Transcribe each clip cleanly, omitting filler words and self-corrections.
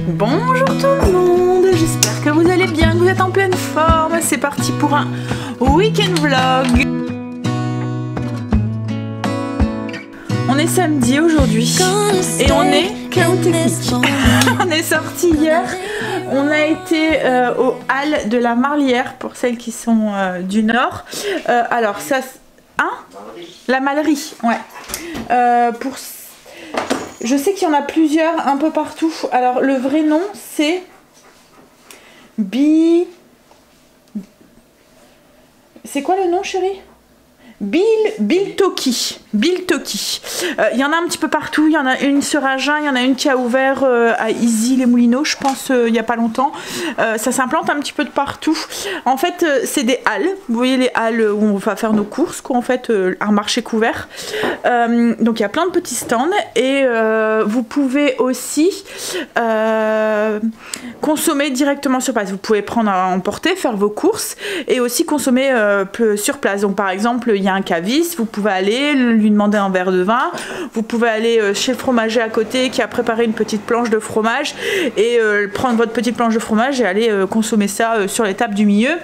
Bonjour tout le monde, j'espère que vous allez bien, que vous êtes en pleine forme. C'est parti pour un week-end vlog. On est samedi aujourd'hui et on est chaos technique. On est sorti hier, on a été au Halles de la Marlière pour celles qui sont du Nord. Alors ça, hein, la Malerie, ouais. Je sais qu'il y en a plusieurs un peu partout. Alors le vrai nom c'est C'est quoi le nom, chérie? Biltoki. Il y en a un petit peu partout. Il y en a une sur Agen, il y en a une qui a ouvert à Issy-les-Moulineaux, je pense, il n'y a pas longtemps. Ça s'implante un petit peu de partout. En fait, c'est des halles. Vous voyez les halles où on va faire nos courses, quoi, en fait, un marché couvert. Donc il y a plein de petits stands et vous pouvez aussi consommer directement sur place. Vous pouvez prendre à emporter, faire vos courses et aussi consommer sur place. Donc par exemple, il y a un caviste, vous pouvez aller lui demander un verre de vin, vous pouvez aller chez le fromager à côté qui a préparé une petite planche de fromage et prendre votre petite planche de fromage et aller consommer ça sur l'étape du milieu.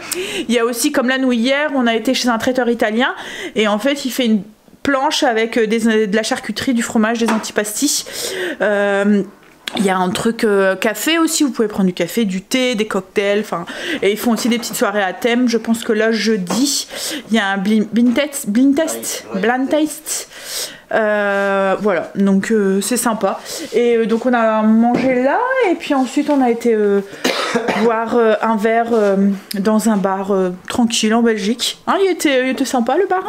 Il y a aussi, comme là nous hier, on a été chez un traiteur italien et en fait il fait une planche avec de la charcuterie, du fromage, des antipastis. Il y a un truc café aussi, vous pouvez prendre du café, du thé, des cocktails, enfin, et ils font aussi des petites soirées à thème. Je pense que là jeudi, il y a un blind test. Voilà, donc c'est sympa. Et donc on a mangé là, et puis ensuite on a été boire un verre dans un bar tranquille en Belgique. Hein, il était sympa le bar.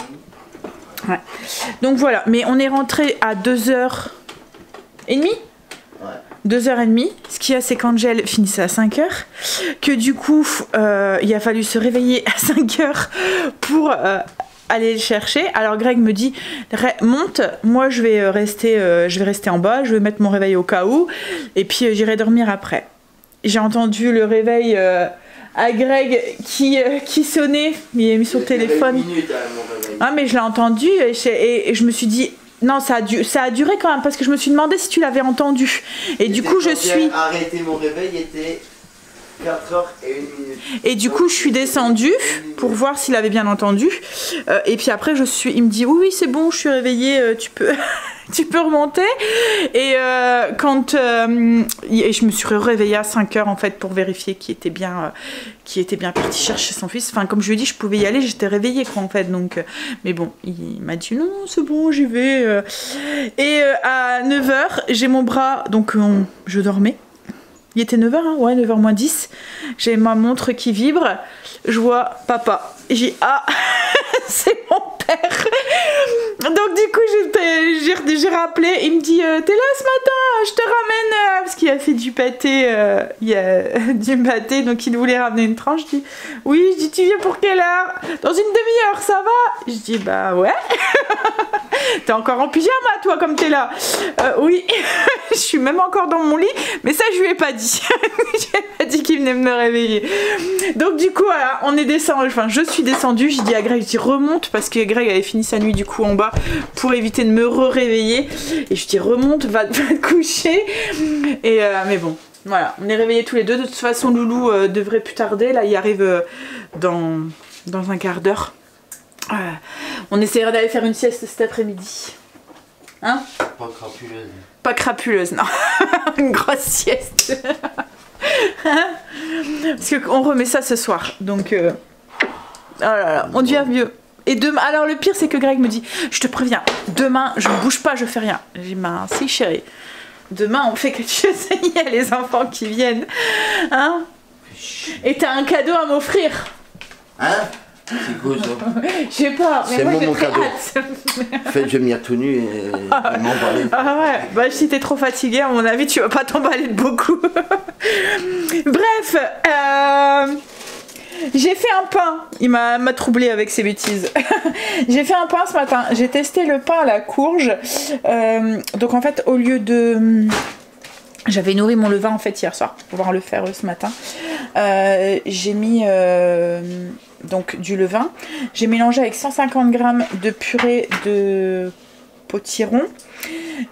Ouais. Donc voilà, mais on est rentré à 2h30. 2h30, ce qu'il y a c'est qu'Angel finissait à 5h, que du coup il a fallu se réveiller à 5h pour aller le chercher. Alors Greg me dit monte, moi je vais rester en bas, je vais mettre mon réveil au cas où et puis j'irai dormir après. J'ai entendu le réveil à Greg qui sonnait, il a mis son téléphone. Ah mais je l'ai entendu et je me suis dit non, ça a duré quand même parce que je me suis demandé si tu l'avais entendu. Et du coup, je suis arrêté mon réveil, il était 4h et 1 minute. Et du coup, je suis descendue pour voir s'il avait bien entendu. Et puis après, il me dit oui, c'est bon, je suis réveillée, tu peux remonter. Et et je me suis réveillée à 5h en fait pour vérifier qu'il était bien parti chercher son fils. Enfin, comme je lui ai dit, je pouvais y aller, j'étais réveillée quoi en fait. Donc, mais bon, il m'a dit non, c'est bon, j'y vais. Et à 9h, j'ai mon bras, donc je dormais. Il était 9h, hein, ouais, 9h moins 10. J'ai ma montre qui vibre. Je vois papa. J'ai dit, ah, c'est mon père. Donc du coup, j'ai rappelé. Il me dit, t'es là ce matin, je te ramène. Parce qu'il a fait du pâté. Il y a du pâté, donc il voulait ramener une tranche. Je dis, oui, je dis, tu viens pour quelle heure? Dans une demi-heure, ça va? Je dis, bah ouais. T'es encore en pyjama, toi, comme t'es là. Oui, je suis même encore dans mon lit. Mais ça, je lui ai pas dit. Je lui ai pas dit qu'il venait me réveiller. Donc du coup, voilà, on est descendu. Enfin, je suis descendue. J'ai dit à Greg, je dis remonte parce que Greg avait fini sa nuit du coup en bas pour éviter de me réveiller. Et je dis remonte, va te coucher. Et mais bon, voilà, on est réveillés tous les deux. De toute façon, Loulou devrait plus tarder. Là, il arrive dans un quart d'heure. On essaiera d'aller faire une sieste cet après-midi. Hein? Pas crapuleuse. Pas crapuleuse, non. Une grosse sieste. Parce qu'on remet ça ce soir. Donc, oh là là, on devient vieux. Et demain, alors le pire c'est que Greg me dit, je te préviens, demain je ne bouge pas, je fais rien. J'ai dit, ben si chérie, demain on fait quelque chose, il y a les enfants qui viennent. Hein? Et t'as un cadeau à m'offrir. Hein? C'est quoi ça? Je sais pas, mais moi j'ai mon très cadeau. hâte. En fait, je vais m'y tenue et m'emballer. Ah ouais, bah si t'es trop fatiguée, à mon avis, tu vas pas t'emballer de beaucoup. Bref, j'ai fait un pain. Il m'a troublé avec ses bêtises. J'ai fait un pain ce matin. J'ai testé le pain à la courge. Donc en fait, au lieu de... J'avais nourri mon levain en fait hier soir pour pouvoir le faire ce matin. J'ai mis donc du levain. J'ai mélangé avec 150 g de purée de potiron.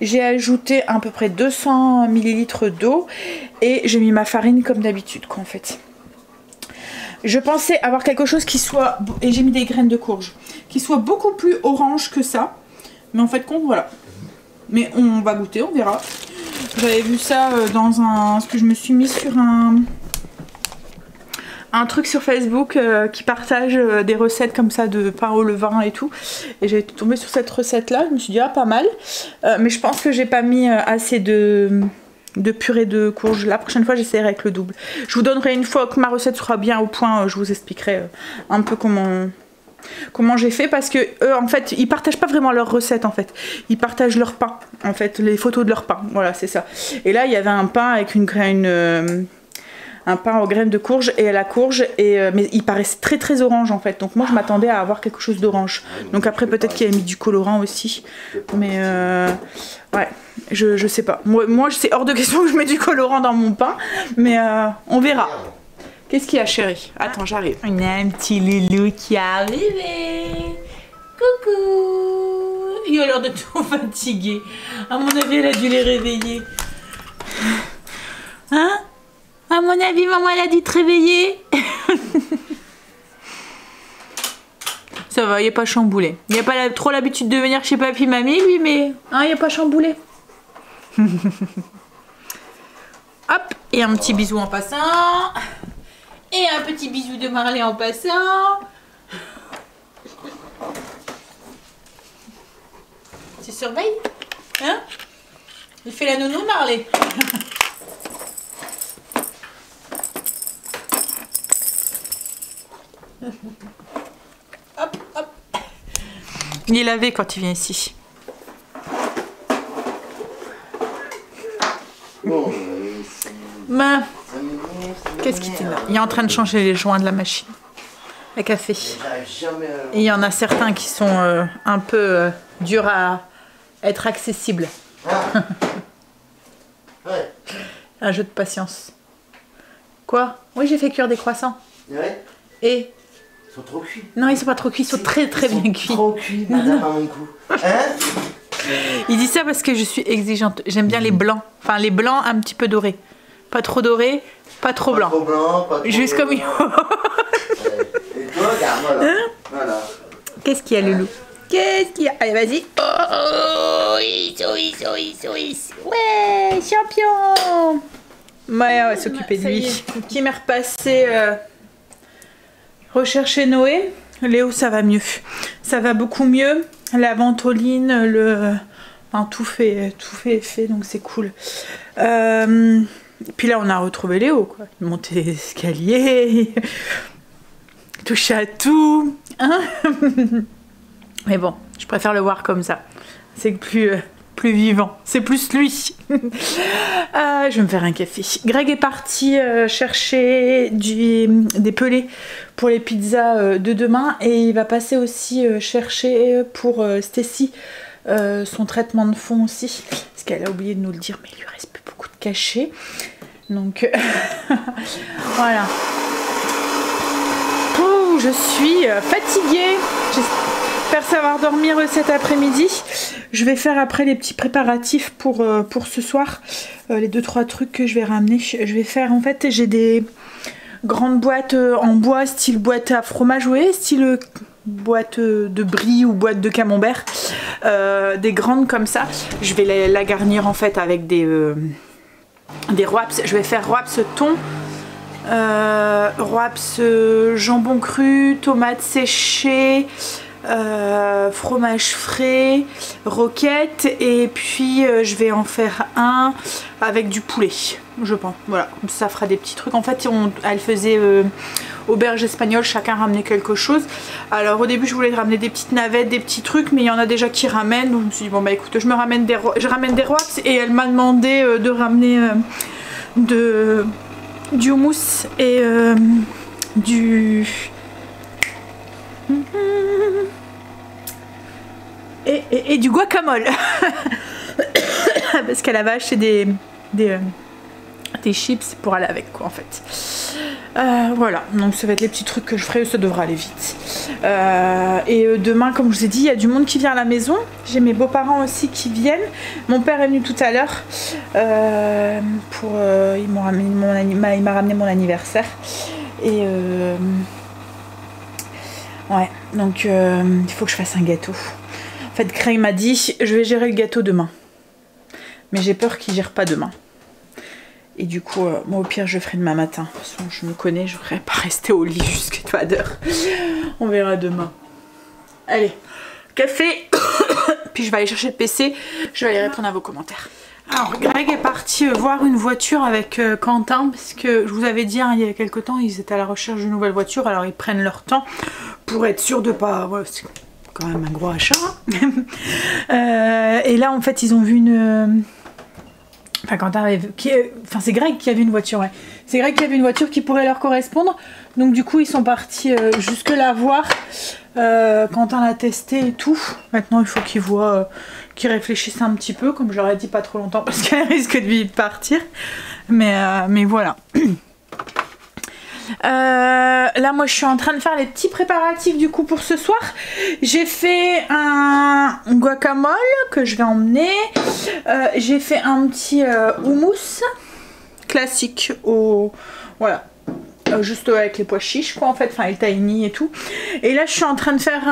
J'ai ajouté à peu près 200 ml d'eau et j'ai mis ma farine comme d'habitude quoi en fait. Je pensais avoir quelque chose qui soit, et j'ai mis des graines de courge, qui soit beaucoup plus orange que ça. Mais en fait compte voilà. Mais on va goûter, on verra. J'avais vu ça dans un... Parce que je me suis mis sur un truc sur Facebook qui partage des recettes comme ça de pain au levain et tout. Et j'ai tombé sur cette recette là, je me suis dit ah pas mal. Mais je pense que j'ai pas mis assez de purée de courge. La prochaine fois j'essaierai avec le double. Je vous donnerai une fois que ma recette sera bien au point, je vous expliquerai un peu comment j'ai fait, parce que eux en fait ils partagent pas vraiment leurs recettes en fait, ils partagent leur pain en fait, les photos de leur pain, voilà c'est ça. Et là il y avait un pain avec un pain aux graines de courge et à la courge, mais il paraissait très très orange en fait, donc moi je m'attendais à avoir quelque chose d'orange, donc après peut-être qu'il a mis du colorant aussi, mais ouais je sais pas, moi c'est hors de question que je mets du colorant dans mon pain, mais on verra. Qu'est-ce qu'il y a chérie? Attends j'arrive. On a un petit loulou qui est arrivé. Coucou. Il a l'air de tout fatigué. À mon avis elle a dû les réveiller. Hein? À mon avis maman elle a dû te réveiller. Ça va, il n'est pas chamboulé. Il n'a pas trop l'habitude de venir chez papy mamie lui, mais hein, il n'est pas chamboulé. Hop, et un petit bisou en passant. Et un petit bisou de Marley en passant. Tu surveilles? Hein? Il fait la nounou Marley. Hop, hop. Il est lavé quand il vient ici. Ben, qu'est-ce qu'il était là? Il est en train de changer les joints de la machine à café. Et il y en a certains qui sont un peu durs à être accessibles. Un jeu de patience. Quoi? Oui, j'ai fait cuire des croissants. Ouais. Et ils sont trop cuits. Non, ils sont pas trop cuits, ils sont très bien cuits. Trop cuits, madame, à mon coup. Hein? Il dit ça parce que je suis exigeante. J'aime bien les blancs. Enfin, les blancs un petit peu dorés. Pas trop dorés, pas trop blancs. Pas trop blanc, pas trop... Juste comme il faut. Et toi, regarde, voilà. Hein? Voilà. Qu'est-ce qu'il y a, Loulou? Qu'est-ce qu'il y a? Allez, vas-y. Ouais, champion. Ouais, on va s'occuper de lui. Qui m'est repassé rechercher Noé. Léo, ça va mieux. Ça va beaucoup mieux. La ventoline, enfin, tout fait, donc c'est cool. Puis là, on a retrouvé Léo, quoi. Il montait les escaliers, touchait à tout. Hein. Mais bon, je préfère le voir comme ça. C'est plus vivant. C'est plus lui. Je vais me faire un café. Greg est parti chercher des pelés pour les pizzas de demain. Et il va passer aussi chercher pour Stacy son traitement de fond aussi. Parce qu'elle a oublié de nous le dire, mais il lui reste plus beaucoup de cachets. Donc voilà. Oh, je suis fatiguée. J'espère savoir dormir cet après-midi. Je vais faire après les petits préparatifs pour ce soir. Les 2-3 trucs que je vais ramener. Je vais faire, en fait, j'ai des grandes boîtes en bois, style boîte à fromage, ouais, style boîte de brie ou boîte de camembert. Des grandes comme ça. Je vais la garnir en fait avec des wraps. Je vais faire wraps thon. Wraps jambon cru, tomates séchées, fromage frais, roquette, et puis je vais en faire un avec du poulet, je pense. Voilà, ça fera des petits trucs. En fait, elle faisait auberge espagnole, chacun ramenait quelque chose. Alors au début, je voulais ramener des petites navettes, des petits trucs, mais il y en a déjà qui ramènent. Donc je me suis dit bon bah écoute, je ramène des wraps, et elle m'a demandé de ramener du houmous et du guacamole parce qu'elle avait acheté des des chips pour aller avec quoi en fait. Voilà, donc ça va être les petits trucs que je ferai, ça devra aller vite. Et demain, comme je vous ai dit, il y a du monde qui vient à la maison. J'ai mes beaux-parents aussi qui viennent. Mon père est venu tout à l'heure il m'a ramené mon anniversaire. Et ouais, donc il faut que je fasse un gâteau. En fait, Craig m'a dit, je vais gérer le gâteau demain. Mais j'ai peur qu'il gère pas demain. Et du coup, moi au pire, je ferai demain matin. De toute façon, je me connais, je ne voudrais pas rester au lit jusqu'à 3 heures. On verra demain. Allez, café. Puis je vais aller chercher le PC. Je vais aller répondre à vos commentaires. Alors, Greg est parti voir une voiture avec Quentin. Parce que je vous avais dit, hein, il y a quelques temps, ils étaient à la recherche d'une nouvelle voiture. Alors, ils prennent leur temps pour être sûrs de pas... Ouais, c'est quand même un gros achat. Et là, en fait, ils ont vu une... Enfin, Quentin avait... Enfin, c'est Greg qui a vu une voiture, ouais. C'est Greg qui a vu une voiture qui pourrait leur correspondre. Donc, du coup, ils sont partis jusque la voir. Quentin l'a testé et tout. Maintenant, il faut qu'ils voient, qu'ils réfléchissent un petit peu. Comme je leur ai dit, pas trop longtemps parce qu'elle risque de vite partir. Mais voilà. Là moi je suis en train de faire les petits préparatifs du coup pour ce soir. J'ai fait un guacamole que je vais emmener. J'ai fait un petit houmous classique au... Voilà. Juste avec les pois chiches quoi en fait, enfin les tahini et tout. Et là je suis en train de faire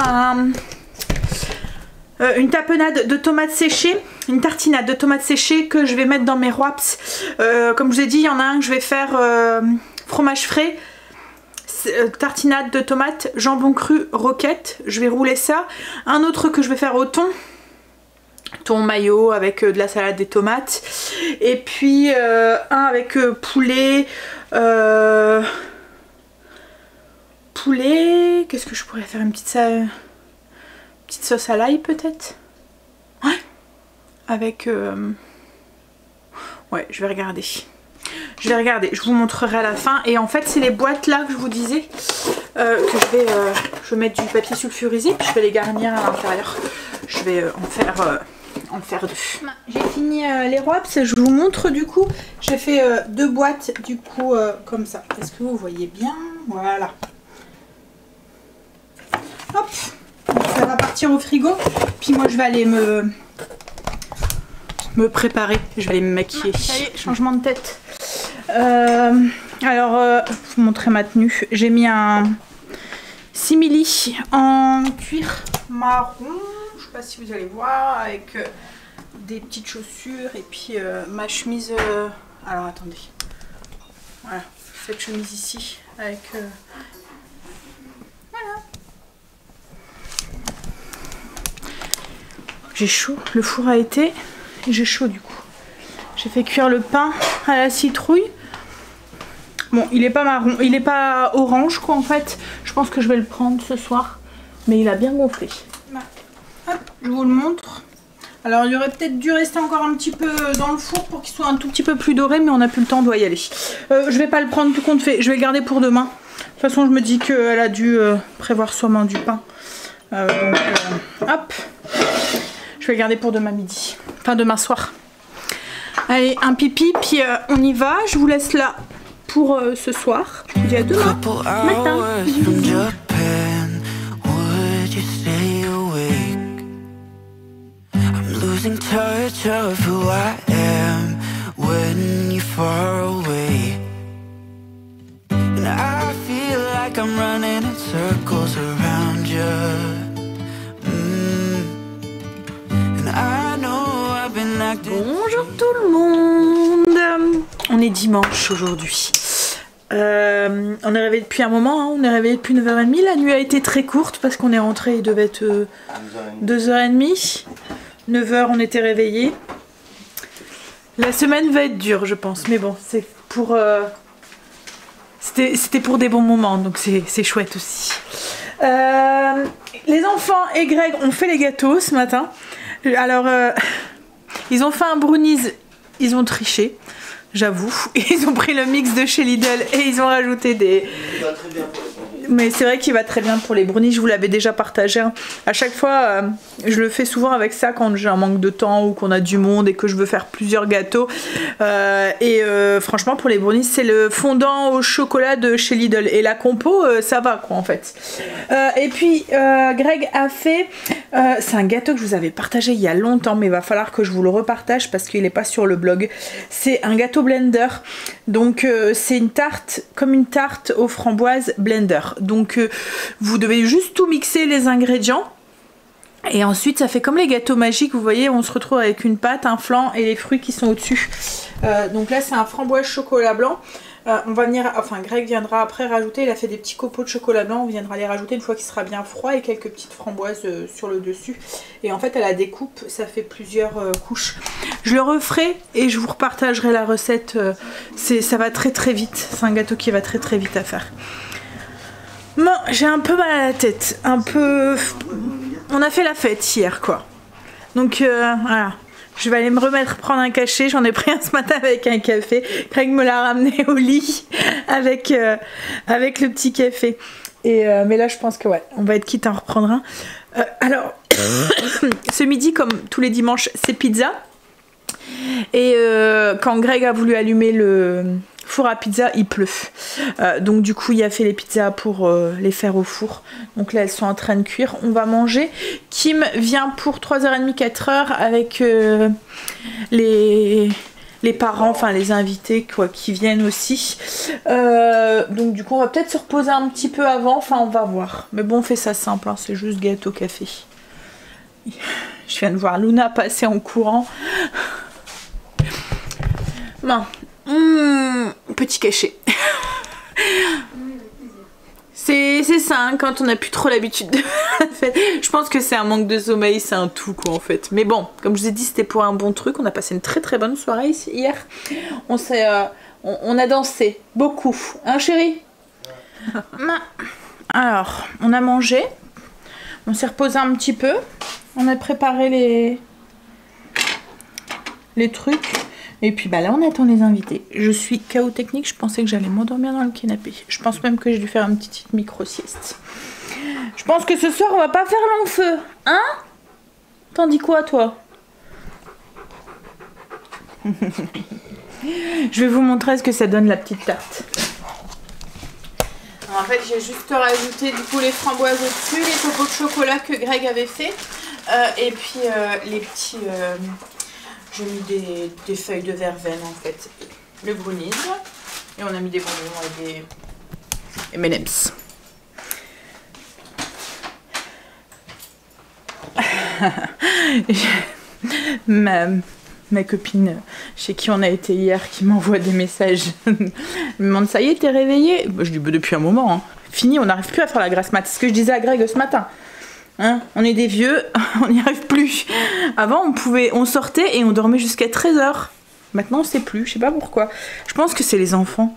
une tapenade de tomates séchées, une tartinade de tomates séchées que je vais mettre dans mes wraps. Comme je vous ai dit, il y en a un que je vais faire fromage frais, tartinade de tomates, jambon cru, roquette. Je vais rouler ça. Un autre que je vais faire au thon mayo avec de la salade, des tomates. Et puis un avec poulet. Qu'est-ce que je pourrais faire, une petite sauce à l'ail peut-être. Ouais. Avec... Ouais, je vais regarder. Je vous montrerai à la fin. Et en fait, c'est les boîtes là que je vous disais que je vais mettre du papier sulfurisé. Puis je vais les garnir à l'intérieur. Je vais en faire deux. J'ai fini les wraps. Je vous montre du coup. J'ai fait 2 boîtes du coup comme ça. Est-ce que vous voyez bien? Voilà. Hop. Donc, ça va partir au frigo. Puis moi, je vais aller me préparer. Je vais aller me maquiller. Ça y est, changement de tête. Alors, je vais vous montrer ma tenue. J'ai mis un simili en cuir marron. Je sais pas si vous allez voir, avec des petites chaussures et puis ma chemise. Alors attendez. Voilà, cette chemise ici avec. Voilà. J'ai chaud. Le four a été. J'ai chaud du coup. J'ai fait cuire le pain à la citrouille. Bon, il est pas marron, il est pas orange quoi en fait. Je pense que je vais le prendre ce soir. Mais il a bien gonflé. Hop, je vous le montre. Alors il aurait peut-être dû rester encore un petit peu dans le four pour qu'il soit un tout petit peu plus doré. Mais on n'a plus le temps, on doit y aller. Je vais pas le prendre tout compte fait. Je vais le garder pour demain. De toute façon je me dis qu'elle a dû prévoir sûrement du pain. Donc hop. Je vais le garder pour demain midi. Enfin demain soir. Allez, un pipi, puis on y va. Je vous laisse là pour ce soir. Je vous dis à demain matin. Bonjour tout le monde. On est dimanche aujourd'hui. On est réveillé depuis un moment, hein. On est réveillé depuis 9h30. La nuit a été très courte parce qu'on est rentré, il devait être 2h30. 9h on était réveillés. La semaine va être dure je pense, mais bon c'est pour... C'était pour des bons moments, donc c'est chouette aussi. Les enfants et Greg ont fait les gâteaux ce matin. Alors... ils ont fait un brownies, ils ont triché, j'avoue. Ils ont pris le mix de chez Lidl et ils ont rajouté des... Mais c'est vrai qu'il va très bien pour les brownies, je vous l'avais déjà partagé. Hein. À chaque fois, je le fais souvent avec ça quand j'ai un manque de temps ou qu'on a du monde et que je veux faire plusieurs gâteaux. Franchement, pour les brownies, c'est le fondant au chocolat de chez Lidl. Et la compo, ça va quoi en fait. Et puis, Greg a fait... c'est un gâteau que je vous avais partagé il y a longtemps, mais il va falloir que je vous le repartage parce qu'il n'est pas sur le blog. C'est un gâteau blender. Donc, c'est une tarte, comme une tarte aux framboises blender. Donc vous devez juste tout mixer les ingrédients et ensuite ça fait comme les gâteaux magiques, vous voyez, on se retrouve avec une pâte, un flan et les fruits qui sont au-dessus. Donc là c'est un framboise chocolat blanc. On va venir, enfin Greg viendra après rajouter, il a fait des petits copeaux de chocolat blanc, on viendra les rajouter une fois qu'il sera bien froid et quelques petites framboises sur le dessus. Et en fait à la découpe ça fait plusieurs couches. Je le referai et je vous repartagerai la recette, ça va très très vite, c'est un gâteau qui va très très vite à faire. Bon, j'ai un peu mal à la tête, un peu... On a fait la fête hier, quoi. Donc, voilà. Je vais aller me remettre prendre un cachet. J'en ai pris un ce matin avec un café. Craig me l'a ramené au lit avec le petit café. Mais là, je pense que, ouais, on va être quitte à en reprendre un. Alors, ce midi, comme tous les dimanches, c'est pizza. Et quand Greg a voulu allumer le... four à pizza, il pleut. Donc du coup, il a fait les pizzas pour les faire au four. Donc là, elles sont en train de cuire. On va manger. Kim vient pour 3h30, 4h avec les parents, enfin les invités quoi, qui viennent aussi. Donc du coup, on va peut-être se reposer un petit peu avant. Enfin, on va voir. Mais bon, on fait ça simple. Hein, c'est juste gâteau café. Je viens de voir Luna passer en courant. Bon. Petit cachet. C'est ça, hein, quand on n'a plus trop l'habitude de la fête. Je pense que c'est un manque de sommeil, c'est un tout quoi en fait. Mais bon, comme je vous ai dit, c'était pour un bon truc. On a passé une très très bonne soirée ici, hier. On a dansé beaucoup. Hein chérie? Alors, on a mangé. On s'est reposé un petit peu. On a préparé les trucs. Et puis bah là on attend les invités. Je suis KO technique, je pensais que j'allais m'endormir dans le canapé. Je pense même que j'ai dû faire une petite micro-sieste. Je pense que ce soir on va pas faire long feu. Hein? T'en dis quoi toi? Je vais vous montrer ce que ça donne la petite tarte. Alors, en fait j'ai juste rajouté du coup les framboises au-dessus, les copeaux de chocolat que Greg avait fait. Et puis les petits... j'ai mis des feuilles de verveine en fait, le brownies, et on a mis des bonbons et des M&M's. Ma copine chez qui on a été hier qui m'envoie des messages, elle me demande ça y est t'es réveillée? Je dis bah, depuis un moment, hein. Fini, on n'arrive plus à faire la grasse mat, c'est ce que je disais à Greg ce matin. Hein, on est des vieux, on n'y arrive plus. Avant on sortait et on dormait jusqu'à 13h. Maintenant on sait plus, je sais pas pourquoi. Je pense que c'est les enfants.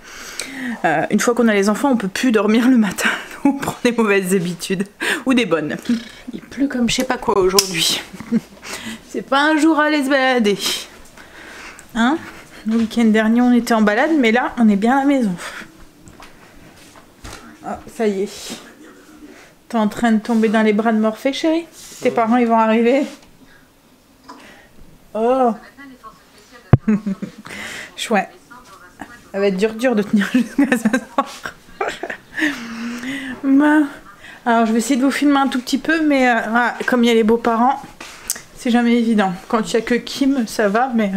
Une fois qu'on a les enfants, on peut plus dormir le matin. On prend des mauvaises habitudes. Ou des bonnes. Il pleut comme je sais pas quoi aujourd'hui. C'est pas un jour à aller se balader. Hein? Le week-end dernier on était en balade, mais là on est bien à la maison. Oh, ça y est. T'es en train de tomber dans les bras de Morphée, chérie? Tes parents, ils vont arriver? Oh! Chouette. Ça va être dur de tenir jusqu'à ce soir. Alors, je vais essayer de vous filmer un tout petit peu, mais comme il y a les beaux-parents, c'est jamais évident. Quand il n'y a que Kim, ça va, mais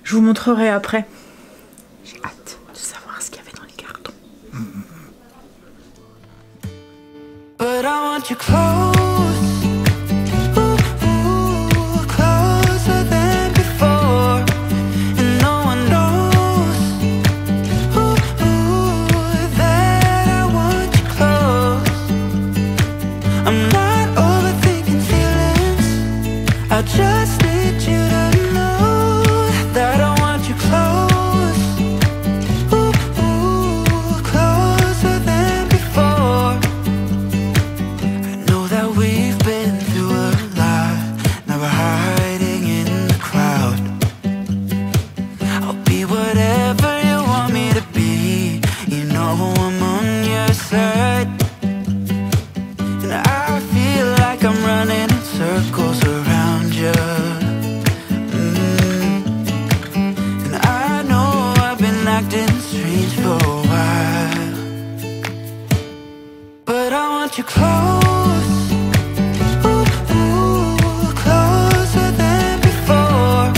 je vous montrerai après. J'ai hâte de savoir ce qu'il y avait dans les cartons. But I want you close, closer than before, and no one knows that I want you close. I'm not overthinking feelings, I just need you to know that I want you close. Closer than before. I know that we acting strange for a while, but I want you close, ooh, ooh, closer than before,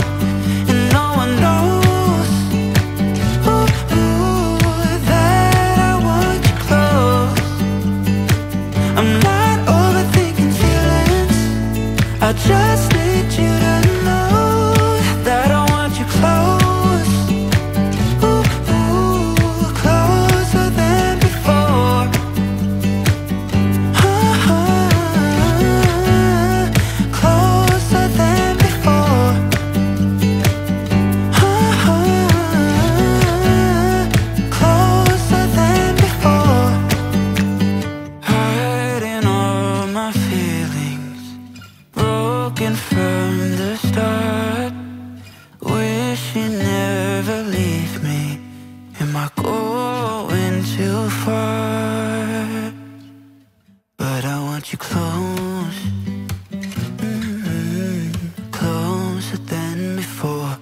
and no one knows, ooh, ooh, that I want you close. I'm not overthinking feelings, I just need you to know that I want you close, ooh, ooh, closer than before, closer than before, closer than before, hiding all my feelings, broken from the start, wish you never leave me, am I going too far, but I want you close, closer than before,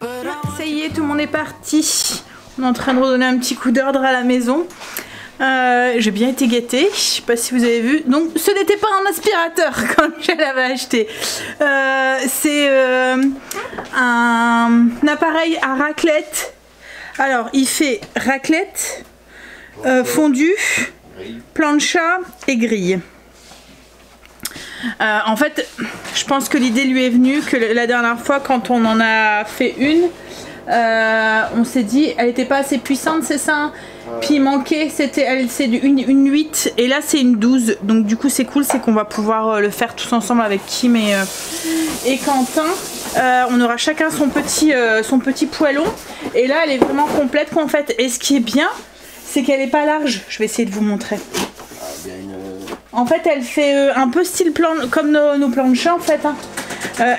but I Ça y est, tout le monde est parti. On est en train de redonner un petit coup d'ordre à la maison. J'ai bien été gâtée, je sais pas si vous avez vu. Donc ce n'était pas un aspirateur comme je l'avais acheté. C'est un appareil à raclette. Alors il fait raclette, fondue, plancha et grille. En fait, je pense que l'idée lui est venue que la dernière fois quand on en a fait une, on s'est dit elle était pas assez puissante, c'est ça, hein. Puis il manquait, c'est une 8 et là c'est une 12, donc du coup c'est cool, c'est qu'on va pouvoir le faire tous ensemble avec Kim et Quentin. On aura chacun son petit poêlon et là elle est vraiment complète quoi, en fait, et ce qui est bien c'est qu'elle est pas large, je vais essayer de vous montrer. En fait elle fait un peu style plan, comme nos planchas en fait, hein.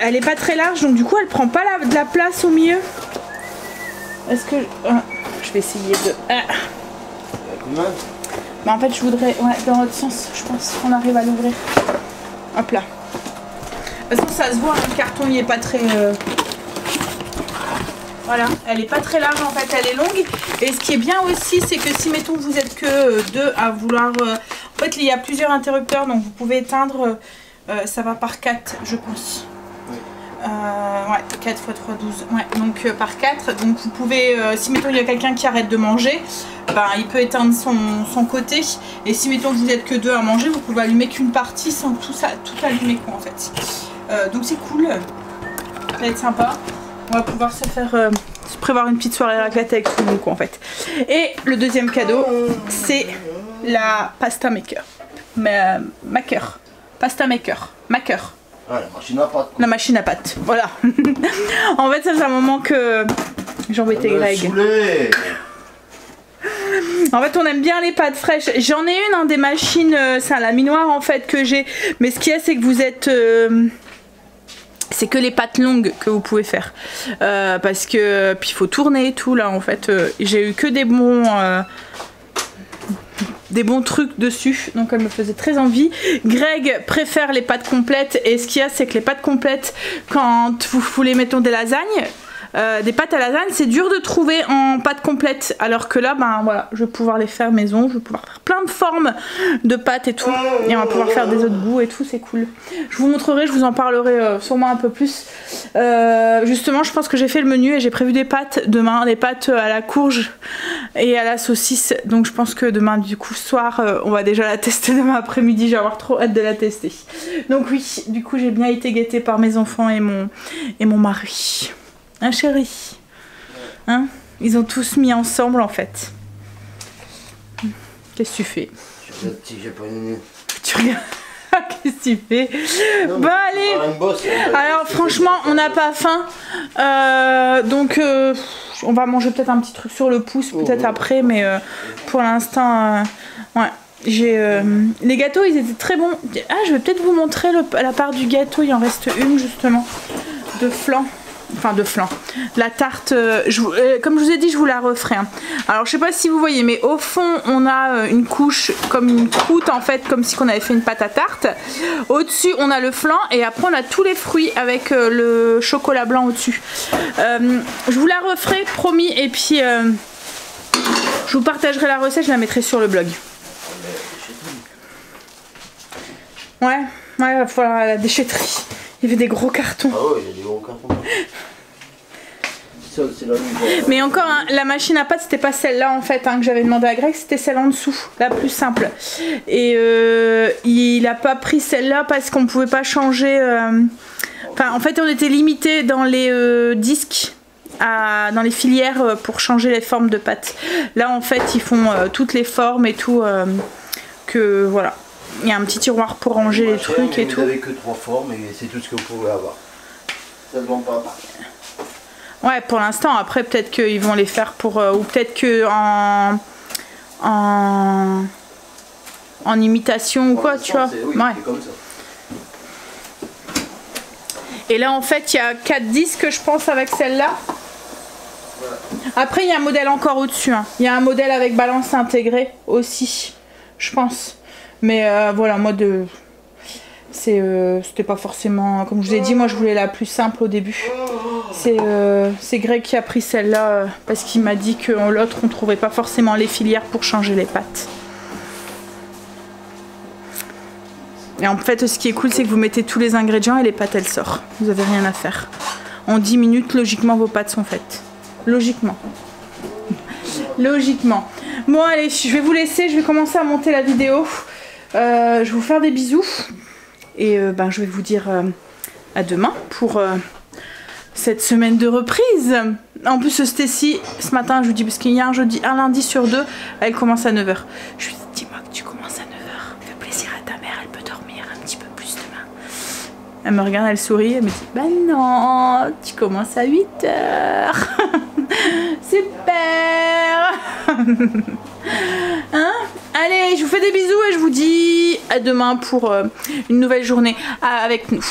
Elle est pas très large, donc du coup elle prend pas de la place au milieu. Est-ce que je vais essayer de... Bah en fait je voudrais, ouais, dans l'autre sens, je pense qu'on arrive à l'ouvrir. Hop là. De toute façon ça se voit, le carton il est pas très... Voilà, elle est pas très large en fait, elle est longue. Et ce qui est bien aussi, c'est que si mettons vous êtes que deux à vouloir... En fait il y a plusieurs interrupteurs, donc vous pouvez éteindre, ça va par 4 je pense. Ouais, 4 x 3, 12. Ouais, donc par 4. Donc vous pouvez, si mettons il y a quelqu'un qui arrête de manger, ben, il peut éteindre son côté. Et si mettons vous êtes que deux à manger, vous pouvez allumer qu'une partie sans tout allumer quoi en fait. Donc c'est cool. Ça va être sympa. On va pouvoir se faire se prévoir une petite soirée raclette avec tout le monde quoi en fait. Et le deuxième cadeau, c'est la pasta maker. Maker. Pasta maker. Maker. Ah, la machine à pâte. La machine à pâte, voilà. En fait, ça fait un moment que j'ai embêté Greg. En fait, on aime bien les pâtes fraîches. J'en ai une, hein, des machines, c'est un laminoir en fait que j'ai. Mais ce qu'il y a, c'est que vous êtes... c'est que les pâtes longues que vous pouvez faire. Parce que... Puis il faut tourner et tout là en fait. J'ai eu que des bons trucs dessus, donc elle me faisait très envie. Greg préfère les pâtes complètes et ce qu'il y a c'est que les pâtes complètes, quand vous voulez mettons des lasagnes, des pâtes à lasagne, c'est dur de trouver en pâte complète, alors que là ben voilà, je vais pouvoir les faire maison, je vais pouvoir faire plein de formes de pâtes et tout, et on va pouvoir faire des autres goûts et tout, c'est cool. Je vous montrerai, je vous en parlerai sûrement un peu plus. Justement je pense que j'ai fait le menu et j'ai prévu des pâtes demain, des pâtes à la courge et à la saucisse, donc je pense que demain du coup soir on va déjà la tester demain après-midi, j'ai avoir trop hâte de la tester. Donc oui, du coup j'ai bien été gâtée par mes enfants et mon mari. Hein chéri, hein, ils ont tous mis ensemble en fait. Qu'est-ce que tu fais? Tu regardes. Qu'est-ce que tu fais? Non, bon allez. Alors franchement on n'a pas faim, donc on va manger peut-être un petit truc sur le pouce peut-être après, mais pour l'instant ouais. J'ai les gâteaux ils étaient très bons. Ah je vais peut-être vous montrer la part du gâteau, il en reste une justement de flan. enfin de flan. La tarte, comme je vous ai dit, je vous la referai. Hein. Alors je sais pas si vous voyez, mais au fond on a une couche comme une croûte en fait, comme si on avait fait une pâte à tarte. Au-dessus on a le flan et après on a tous les fruits avec le chocolat blanc au-dessus. Je vous la referai, promis, et puis je vous partagerai la recette, je la mettrai sur le blog. Ouais, il va falloir la déchetterie. Il y avait des gros cartons. Ah ouais, il y a des gros cartons. Ça, c'est la mais encore, hein, la machine à pâte, c'était pas celle-là en fait hein, que j'avais demandé à Greg, c'était celle en dessous, la plus simple. Et il a pas pris celle-là parce qu'on pouvait pas changer. Enfin, en fait, on était limité dans les disques. Dans les filières pour changer les formes de pâte. Là en fait ils font toutes les formes et tout que voilà. Il y a un petit tiroir pour ranger les trucs et tout. Vous n'avez que 3 formes et c'est tout ce que vous pouvez avoir. Ça se vend pas. Ouais, pour l'instant. Après peut-être qu'ils vont les faire pour ou peut-être que en imitation ou quoi, tu vois. Oui, ouais. c'est comme ça. Et là en fait il y a 4 disques je pense avec celle-là. Après il y a un modèle encore au-dessus. Hein. Il y a un modèle avec balance intégrée aussi, je pense. Mais voilà, moi c'était pas forcément, comme je vous ai dit, moi je voulais la plus simple au début. C'est Greg qui a pris celle-là parce qu'il m'a dit que l'autre on trouvait pas forcément les filières pour changer les pâtes. Et en fait ce qui est cool c'est que vous mettez tous les ingrédients et les pâtes elles sortent. Vous avez rien à faire. En 10 minutes logiquement vos pâtes sont faites. Logiquement. Logiquement. Bon allez, je vais vous laisser, je vais commencer à monter la vidéo. Je vais vous faire des bisous. Et ben, je vais vous dire à demain pour cette semaine de reprise. En plus Stécie, ce matin je vous dis, parce qu'il y a un lundi sur 2, elle commence à 9 h. Je lui dis, dis-moi que tu commences à 9 h. Fais plaisir à ta mère, elle peut dormir un petit peu plus demain. Elle me regarde, elle sourit, elle me dit, bah non, tu commences à 8 h. Super. Hein? Allez, je vous fais des bisous et je vous dis à demain pour une nouvelle journée avec nous.